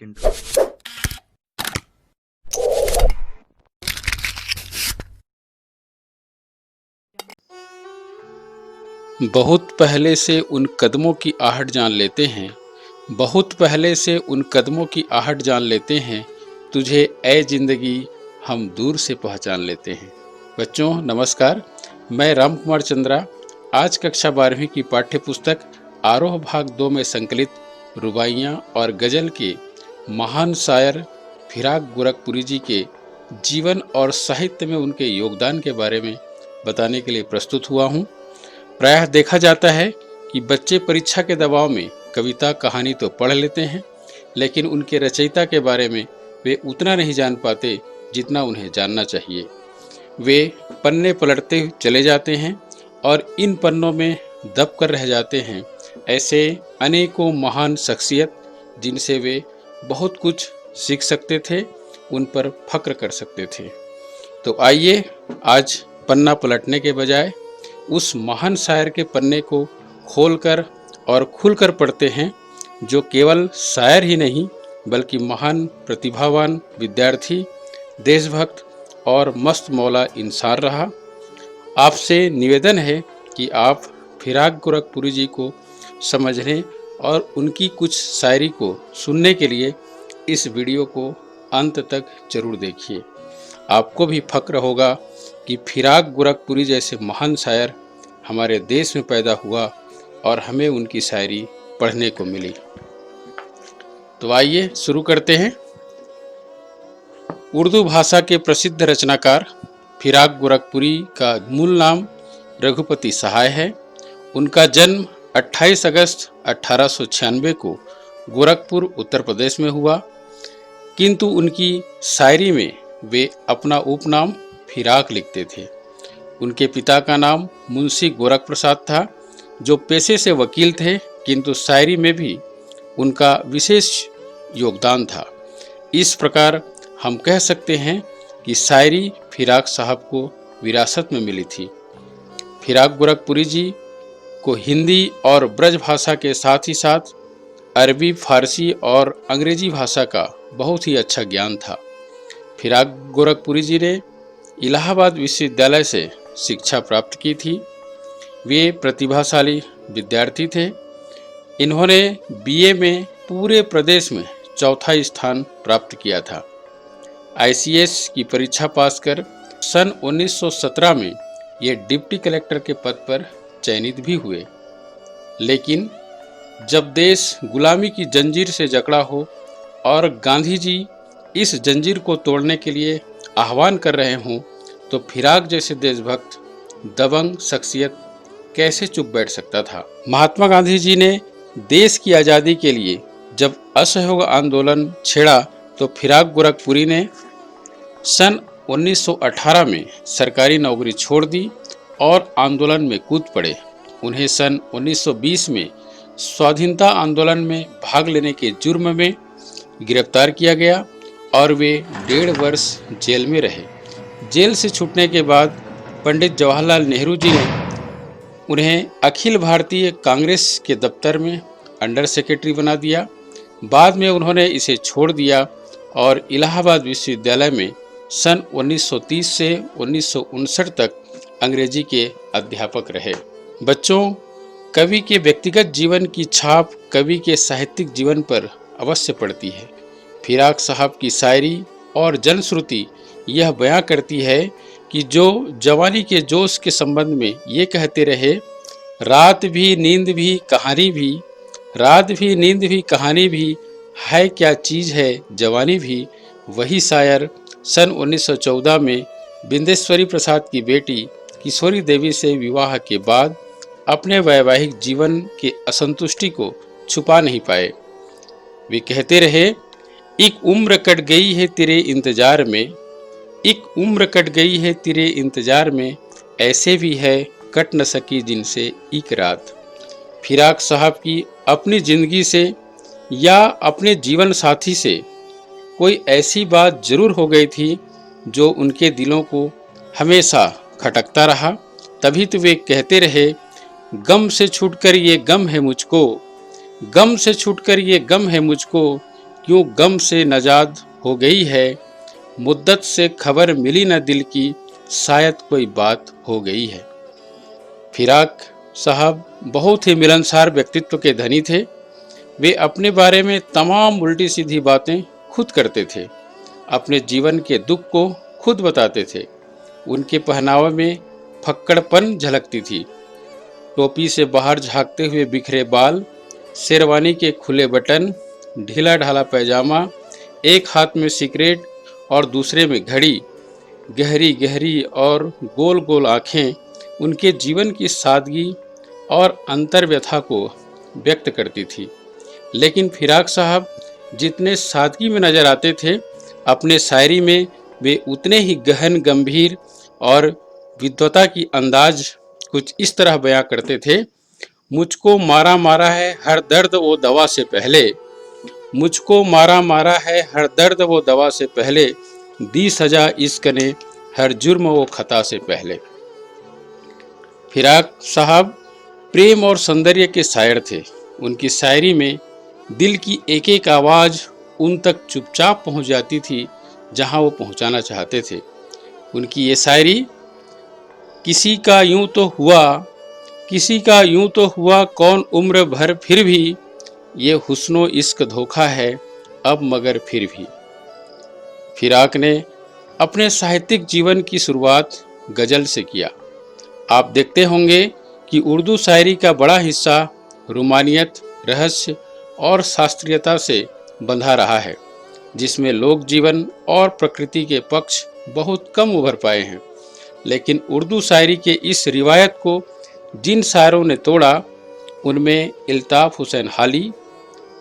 Dramatic intro. बहुत पहले से उन कदमों की आहट जान लेते हैं, बहुत पहले से उन कदमों की आहट जान लेते हैं, तुझे ऐ जिंदगी हम दूर से पहचान लेते हैं। बच्चों नमस्कार, मैं राम कुमार चंद्रा आज कक्षा 12वीं की पाठ्य पुस्तक आरोह भाग 2 में संकलित रुबाइयाँ और गजल के महान शायर फिराक गोरखपुरी जी के जीवन और साहित्य में उनके योगदान के बारे में बताने के लिए प्रस्तुत हुआ हूँ। प्रायः देखा जाता है कि बच्चे परीक्षा के दबाव में कविता कहानी तो पढ़ लेते हैं, लेकिन उनके रचयिता के बारे में वे उतना नहीं जान पाते जितना उन्हें जानना चाहिए। वे पन्ने पलटते चले जाते हैं और इन पन्नों में दब कर रह जाते हैं ऐसे अनेकों महान शख्सियत जिनसे वे बहुत कुछ सीख सकते थे, उन पर फक्र कर सकते थे। तो आइए आज पन्ना पलटने के बजाय उस महान शायर के पन्ने को खोलकर और खुलकर पढ़ते हैं, जो केवल शायर ही नहीं बल्कि महान प्रतिभावान विद्यार्थी, देशभक्त और मस्त मौला इंसान रहा। आपसे निवेदन है कि आप फिराक गोरखपुरी जी को समझने और उनकी कुछ शायरी को सुनने के लिए इस वीडियो को अंत तक जरूर देखिए। आपको भी फक्र होगा कि फिराक गोरखपुरी जैसे महान शायर हमारे देश में पैदा हुआ और हमें उनकी शायरी पढ़ने को मिली। तो आइए शुरू करते हैं। उर्दू भाषा के प्रसिद्ध रचनाकार फिराक गोरखपुरी का मूल नाम रघुपति सहाय है। उनका जन्म 28 अगस्त 1896 को गोरखपुर उत्तर प्रदेश में हुआ, किंतु उनकी शायरी में वे अपना उपनाम फिराक लिखते थे। उनके पिता का नाम मुंशी गोरख प्रसाद था, जो पेशे से वकील थे, किंतु शायरी में भी उनका विशेष योगदान था। इस प्रकार हम कह सकते हैं कि शायरी फिराक साहब को विरासत में मिली थी। फिराक गोरखपुरी जी को हिंदी और ब्रज भाषा के साथ ही साथ अरबी, फारसी और अंग्रेजी भाषा का बहुत ही अच्छा ज्ञान था। फिराक गोरखपुरी जी ने इलाहाबाद विश्वविद्यालय से शिक्षा प्राप्त की थी। वे प्रतिभाशाली विद्यार्थी थे। इन्होंने बीए में पूरे प्रदेश में चौथा स्थान प्राप्त किया था। आईसीएस की परीक्षा पास कर सन 1917 में ये डिप्टी कलेक्टर के पद पर चयनित भी हुए। लेकिन जब देश गुलामी की जंजीर से जकड़ा हो और गांधी जी इस जंजीर को तोड़ने के लिए आह्वान कर रहे हों, तो फिराक जैसे देशभक्त दबंग शख्सियत कैसे चुप बैठ सकता था। महात्मा गांधी जी ने देश की आज़ादी के लिए जब असहयोग आंदोलन छेड़ा, तो फिराक गोरखपुरी ने सन 1918 में सरकारी नौकरी छोड़ दी और आंदोलन में कूद पड़े। उन्हें सन 1920 में स्वाधीनता आंदोलन में भाग लेने के जुर्म में गिरफ्तार किया गया और वे 1.5 वर्ष जेल में रहे। जेल से छूटने के बाद पंडित जवाहरलाल नेहरू जी ने उन्हें अखिल भारतीय कांग्रेस के दफ्तर में अंडर सेक्रेटरी बना दिया। बाद में उन्होंने इसे छोड़ दिया और इलाहाबाद विश्वविद्यालय में सन 1930 से 1959 तक अंग्रेजी के अध्यापक रहे। बच्चों, कवि के व्यक्तिगत जीवन की छाप कवि के साहित्यिक जीवन पर अवश्य पड़ती है। फिराक साहब की शायरी और जनश्रुति यह बयां करती है कि जो जवानी के जोश के संबंध में ये कहते रहे, रात भी नींद भी कहानी भी, रात भी नींद भी कहानी भी, है क्या चीज़ है जवानी भी, वही शायर सन 1914 में बिंदेश्वरी प्रसाद की बेटी किशोरी देवी से विवाह के बाद अपने वैवाहिक जीवन के असंतुष्टि को छुपा नहीं पाए। वे कहते रहे, एक उम्र कट गई है तेरे इंतजार में, एक उम्र कट गई है तेरे इंतजार में, ऐसे भी है कट न सकी जिनसे एक रात। फिराक साहब की अपनी जिंदगी से या अपने जीवन साथी से कोई ऐसी बात जरूर हो गई थी जो उनके दिलों को हमेशा खटकता रहा। तभी तो वे कहते रहे, गम से छूटकर ये गम है मुझको, गम से छूटकर ये गम है मुझको, क्यों गम से नजाद हो गई है, मुद्दत से खबर मिली न दिल की, शायद कोई बात हो गई है। फिराक साहब बहुत ही मिलनसार व्यक्तित्व के धनी थे। वे अपने बारे में तमाम उल्टी सीधी बातें खुद करते थे, अपने जीवन के दुख को खुद बताते थे। उनके पहनावे में फक्कड़पन झलकती थी। टोपी से बाहर झांकते हुए बिखरे बाल, शेरवानी के खुले बटन, ढीला ढाला पैजामा, एक हाथ में सिगरेट और दूसरे में घड़ी, गहरी गहरी और गोल गोल आँखें उनके जीवन की सादगी और अंतर्व्यथा को व्यक्त करती थी। लेकिन फिराक साहब जितने सादगी में नजर आते थे, अपने शायरी में वे उतने ही गहन गंभीर और विद्वता की अंदाज कुछ इस तरह बयां करते थे। मुझको मारा मारा है हर दर्द वो दवा से पहले, मुझको मारा मारा है हर दर्द वो दवा से पहले, दी सजा इश्क ने हर जुर्म वो खता से पहले। फिराक साहब प्रेम और सौंदर्य के शायर थे। उनकी शायरी में दिल की एक एक आवाज़ उन तक चुपचाप पहुंच जाती थी जहां वो पहुंचाना चाहते थे। उनकी ये शायरी, किसी का यूं तो हुआ, किसी का यूं तो हुआ कौन उम्र भर फिर भी, ये हुस्नो इश्क धोखा है अब मगर फिर भी। फिराक ने अपने साहित्यिक जीवन की शुरुआत गज़ल से किया। आप देखते होंगे कि उर्दू शायरी का बड़ा हिस्सा रोमानियत, रहस्य और शास्त्रीयता से बंधा रहा है, जिसमें लोक जीवन और प्रकृति के पक्ष बहुत कम उभर पाए हैं। लेकिन उर्दू शायरी के इस रिवायत को जिन शायरों ने तोड़ा, उनमें इल्ताफ़ हुसैन हाली,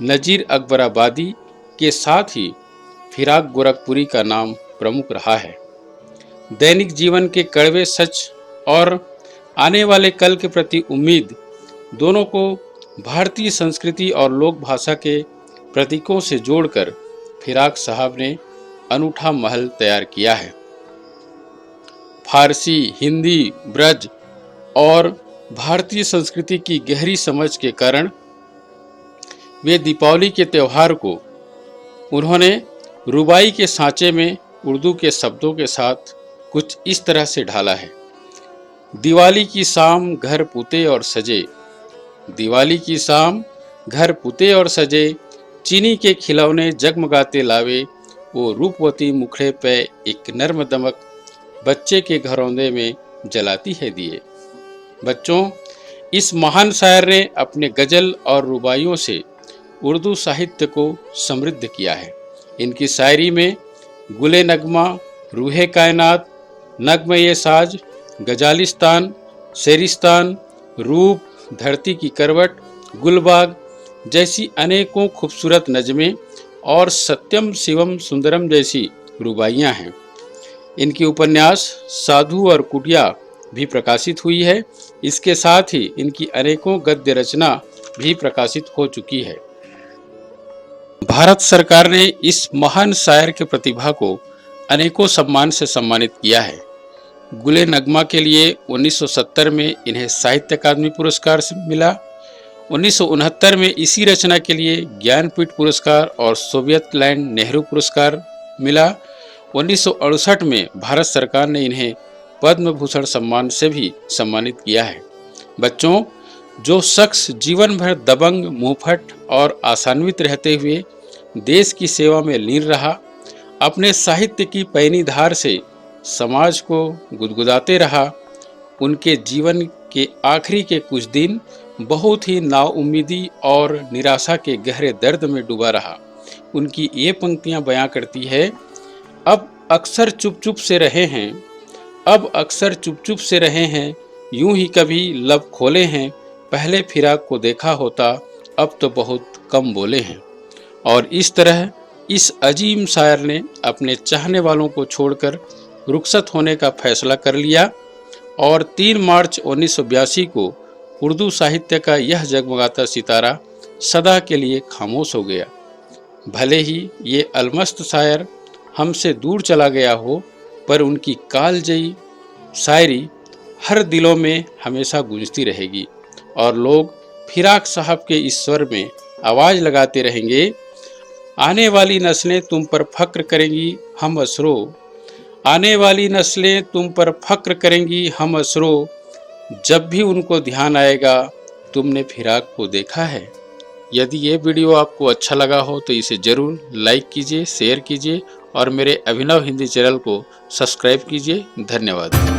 नज़ीर अकबराबादी के साथ ही फिराक गोरखपुरी का नाम प्रमुख रहा है। दैनिक जीवन के कड़वे सच और आने वाले कल के प्रति उम्मीद, दोनों को भारतीय संस्कृति और लोक भाषा के प्रतीकों से जोड़कर फिराक साहब ने अनूठा महल तैयार किया है। फारसी, हिंदी, ब्रज और भारतीय संस्कृति की गहरी समझ के कारण वे दीपावली के त्यौहार को उन्होंने रुबाई के सांचे में उर्दू के शब्दों के साथ कुछ इस तरह से ढाला है। दिवाली की शाम घर पुते और सजे, दिवाली की शाम घर पुते और सजे, चीनी के खिलौने जगमगाते लावे, वो रूपवती मुखड़े पे एक नर्म दमक, बच्चे के घरौंदे में जलाती है दिए। बच्चों, इस महान शायर ने अपने गज़ल और रुबाइयों से उर्दू साहित्य को समृद्ध किया है। इनकी शायरी में गुले नगमा, रूहे कायनात, नगमे साज, गजालिस्तान, शेरिस्तान, रूप, धरती की करवट, गुलबाग जैसी अनेकों खूबसूरत नज़में और सत्यम शिवम सुंदरम जैसी रुबाइयाँ हैं। इनकी उपन्यास साधु और कुटिया भी प्रकाशित हुई है। इसके साथ ही इनकी अनेकों गद्य रचना भी प्रकाशित हो चुकी है। भारत सरकार ने इस महान शायर के प्रतिभा को अनेकों सम्मान से सम्मानित किया है। गुले नगमा के लिए 1970 में इन्हें साहित्य अकादमी पुरस्कार मिला। 1969 में इसी रचना के लिए ज्ञानपीठ पुरस्कार और सोवियत लैंड नेहरू पुरस्कार मिला। 1968 में भारत सरकार ने इन्हें पद्म भूषण सम्मान से भी सम्मानित किया है। बच्चों, जो शख्स जीवन भर दबंग, मुंहफट और आशान्वित रहते हुए देश की सेवा में लीन रहा, अपने साहित्य की पैनी धार से समाज को गुदगुदाते रहा, उनके जीवन के आखिरी के कुछ दिन बहुत ही नाउम्मीदी और निराशा के गहरे दर्द में डूबा रहा। उनकी ये पंक्तियां बयां करती है, अब अक्सर चुप चुप से रहे हैं, अब अक्सर चुप चुप से रहे हैं, यूं ही कभी लब खोले हैं, पहले फिराक को देखा होता, अब तो बहुत कम बोले हैं। और इस तरह इस अजीम शायर ने अपने चाहने वालों को छोड़कर रुखसत होने का फैसला कर लिया और 3 मार्च 1982 को उर्दू साहित्य का यह जगमगाता सितारा सदा के लिए खामोश हो गया। भले ही ये अलमस्त शायर हमसे दूर चला गया हो, पर उनकी कालजयी शायरी हर दिलों में हमेशा गूंजती रहेगी और लोग फिराक साहब के इस स्वर में आवाज़ लगाते रहेंगे, आने वाली नस्लें तुम पर फक्र करेंगी हम असरो, आने वाली नस्लें तुम पर फक्र करेंगी हम असरो, जब भी उनको ध्यान आएगा तुमने फिराक को देखा है। यदि ये वीडियो आपको अच्छा लगा हो तो इसे जरूर लाइक कीजिए, शेयर कीजिए और मेरे अभिनव हिंदी चैनल को सब्सक्राइब कीजिए। धन्यवाद।